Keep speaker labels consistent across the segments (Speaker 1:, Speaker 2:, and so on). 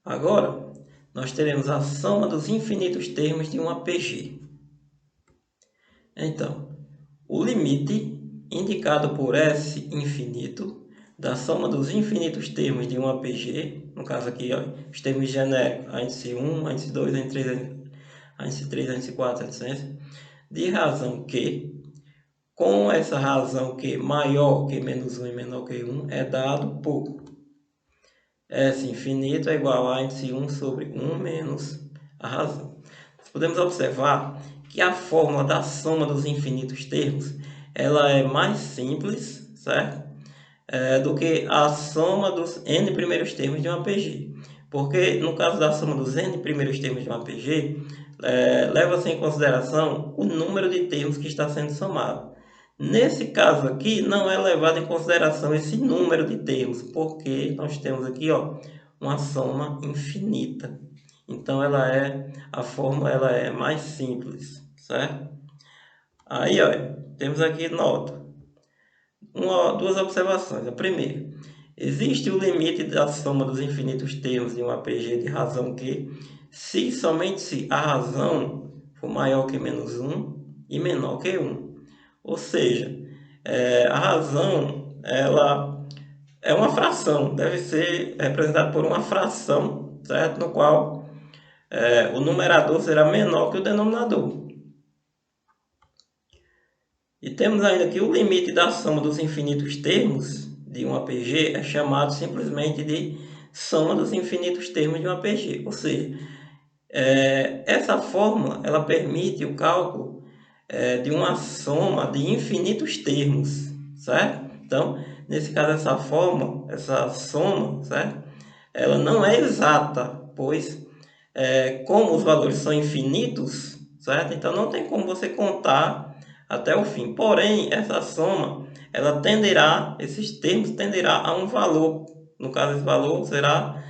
Speaker 1: Agora, nós teremos a soma dos infinitos termos de um APG. Então, o limite indicado por S infinito da soma dos infinitos termos de um APG, no caso aqui, ó, os termos genéricos, a índice 1, a índice 2, a índice 3, a índice 3, a índice 4, etc., de razão Q, com essa razão Q maior que menos 1 e menor que 1, é dado por S infinito é igual a índice 1 sobre 1 menos a razão. Nós podemos observar que a fórmula da soma dos infinitos termos ela é mais simples, certo? Do que a soma dos n primeiros termos de um APG. Porque no caso da soma dos n primeiros termos de um APG, leva-se em consideração o número de termos que está sendo somado. Nesse caso aqui, não é levado em consideração esse número de termos, porque nós temos aqui, ó, uma soma infinita. Então, a fórmula ela é mais simples, certo? Aí, ó, temos aqui nota. Duas observações. A primeira, existe o limite da soma dos infinitos termos de um APG de razão Q, se somente se a razão for maior que menos 1 e menor que 1. Ou seja, a razão ela é uma fração, deve ser representada por uma fração, certo? No qual o numerador será menor que o denominador. E temos ainda que o limite da soma dos infinitos termos de um APG é chamado simplesmente de soma dos infinitos termos de um APG. Ou seja, essa fórmula ela permite o cálculo de uma soma de infinitos termos, certo? Então, nesse caso, essa fórmula, essa soma, certo? Ela não é exata, pois como os valores são infinitos, certo? Então, não tem como você contar até o fim. Porém, essa soma, ela tenderá, esses termos tenderá a um valor. No caso, esse valor será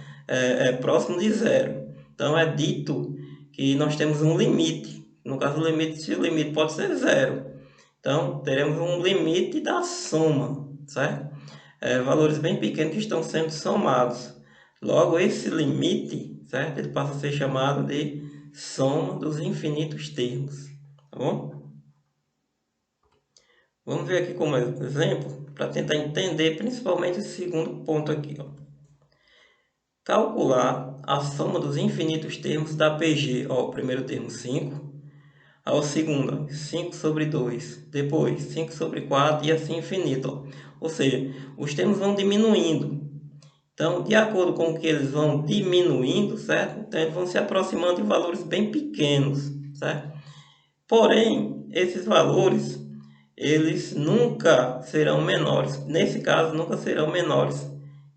Speaker 1: próximo de zero. Então, é dito que nós temos um limite. No caso, o limite pode ser zero. Então, teremos um limite da soma, certo? Valores bem pequenos que estão sendo somados. Logo, esse limite, certo? Ele passa a ser chamado de soma dos infinitos termos, tá bom? Vamos ver aqui como exemplo, para tentar entender principalmente esse segundo ponto aqui, ó. Calcular a soma dos infinitos termos da PG, ó, o primeiro termo 5, ao segundo, 5 sobre 2, depois 5 sobre 4 e assim infinito, ó. Ou seja, os termos vão diminuindo. Então, de acordo com o que eles vão diminuindo, certo? Então, eles vão se aproximando de valores bem pequenos, certo? Porém, esses valores, eles nunca serão menores. Nesse caso, nunca serão menores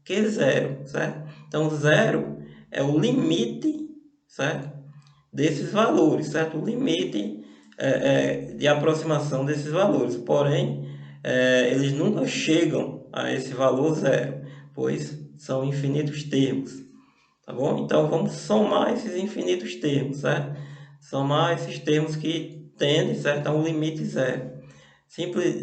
Speaker 1: que zero, certo? Então, zero é o limite, certo? Desses valores, certo? O limite de aproximação desses valores. Porém, eles nunca chegam a esse valor zero, pois são infinitos termos, tá bom? Então, vamos somar esses infinitos termos, certo? Somar esses termos que tendem, certo, a um limite zero. Simples,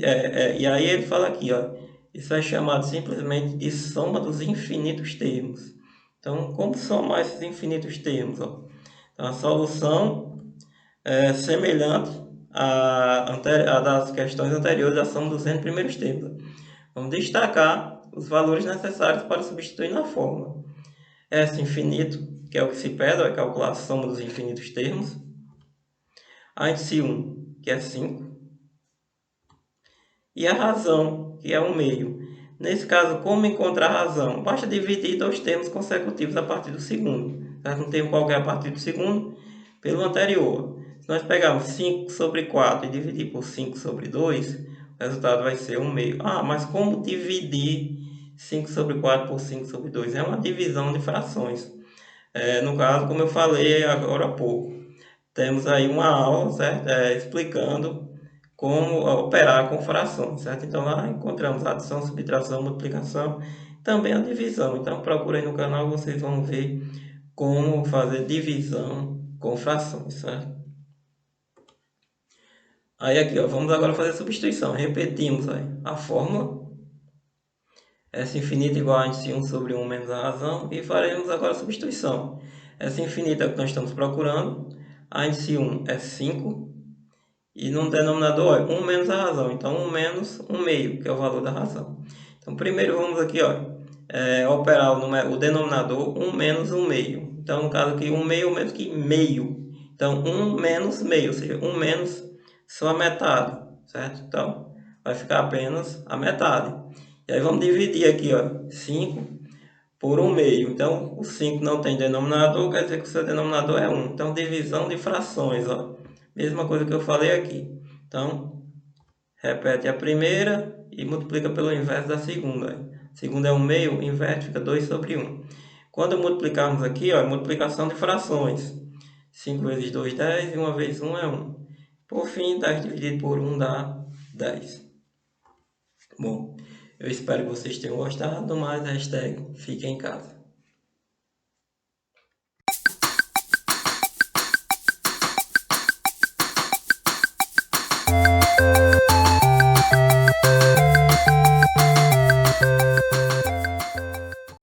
Speaker 1: e aí ele fala aqui, ó, isso é chamado simplesmente de soma dos infinitos termos. Então, como somar esses infinitos termos? Ó? Então, a solução é semelhante à das questões anteriores da soma dos n primeiros termos. Vamos destacar os valores necessários para substituir na fórmula. S infinito, que é o que se pede, é calcular a soma dos infinitos termos. A índice 1, que é 5. E a razão, que é 1 meio. Nesse caso, como encontrar a razão? Basta dividir dois termos consecutivos a partir do segundo. Certo? Um termo qualquer a partir do segundo pelo anterior. Se nós pegarmos 5 sobre 4 e dividir por 5 sobre 2, o resultado vai ser 1 meio. Ah, mas como dividir 5 sobre 4 por 5 sobre 2? É uma divisão de frações. No caso, como eu falei agora há pouco, temos aí uma aula, certo? Explicando como operar com frações, certo? Então lá encontramos adição, subtração, multiplicação, também a divisão. Então procura aí no canal, vocês vão ver como fazer divisão com frações, certo? Aí aqui, ó, vamos agora fazer substituição. Repetimos aí a fórmula. S infinita igual a índice 1 sobre 1 menos a razão. E faremos agora a substituição. S infinita é o que nós estamos procurando. A índice 1 é 5. E no denominador é 1 menos a razão. Então 1 menos 1 meio, que é o valor da razão. Então primeiro vamos aqui, operar o denominador 1 menos 1 meio. Então no caso aqui 1 meio menos que meio. Então 1 menos meio, ou seja, 1 menos só a metade, certo? Então vai ficar apenas a metade. E aí vamos dividir aqui, 5 por 1 meio. Então o 5 não tem denominador, quer dizer que o seu denominador é 1. Então divisão de frações, mesma coisa que eu falei aqui. Então repete a primeira e multiplica pelo inverso da segunda. A segunda é 1 meio, o inverso fica 2 sobre 1. Quando multiplicarmos aqui, é multiplicação de frações. 5 vezes 2, 10 e 1 vezes 1 é 1. Por fim, 10 dividido por 1 dá 10. Bom, eu espero que vocês tenham gostado, mas hashtag fiquem em casa.